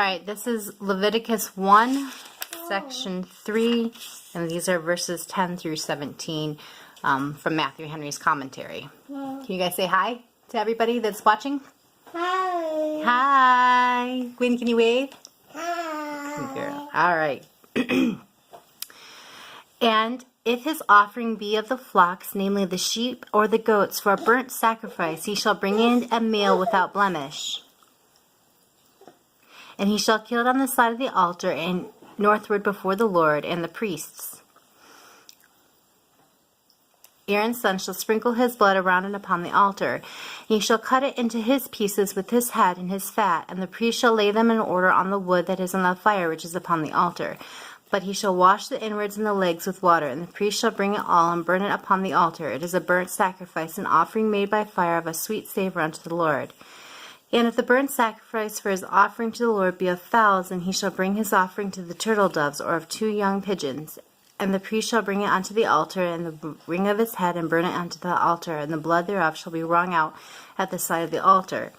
right, this is Leviticus 1, section 3, and these are verses 10 through 17 from Matthew Henry's commentary. Can you guys say hi to everybody that's watching? Hi. Hi. Gwen, can you wave? Hi. Good girl. All right. And if his offering be of the flocks, namely the sheep or the goats, for a burnt sacrifice, he shall bring in a male without blemish. And he shall kill it on the side of the altar and northward before the Lord and the priests. Aaron's son shall sprinkle his blood around and upon the altar. And he shall cut it into his pieces with his head and his fat, and the priest shall lay them in order on the wood that is on the fire which is upon the altar. But he shall wash the inwards and the legs with water, and the priest shall bring it all and burn it upon the altar. It is a burnt sacrifice, an offering made by fire of a sweet savour unto the Lord. And if the burnt sacrifice for his offering to the Lord be of fowls, then he shall bring his offering to the turtle doves, or of 2 young pigeons. And the priest shall bring it unto the altar, and the ring of his head, and burn it unto the altar, and the blood thereof shall be wrung out at the side of the altar.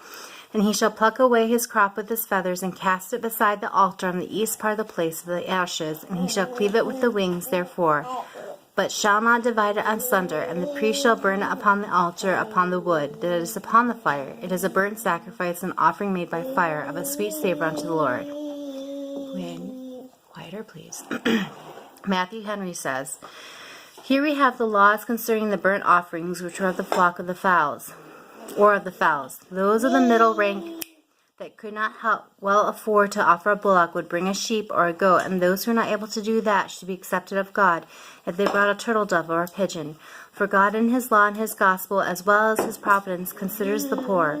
And he shall pluck away his crop with his feathers, and cast it beside the altar on the east part of the place of the ashes, and he shall cleave it with the wings therefore, but shall not divide it asunder. And the priest shall burn it upon the altar upon the wood that is upon the fire. It is a burnt sacrifice, an offering made by fire of a sweet savour unto the Lord. When, quieter please. Matthew Henry says, here we have the laws concerning the burnt offerings which are of the flock of the fowls, or of the fowls. Those of the middle rank that could not well afford to offer a bullock would bring a sheep or a goat, and those who were not able to do that should be accepted of God if they brought a turtle dove or a pigeon. For God in his law and his gospel, as well as his providence, considers the poor.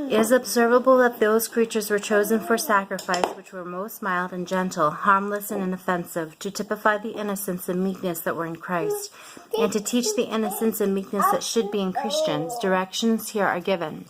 It is observable that those creatures were chosen for sacrifice which were most mild and gentle, harmless and inoffensive, to typify the innocence and meekness that were in Christ, and to teach the innocence and meekness that should be in Christians. Directions here are given.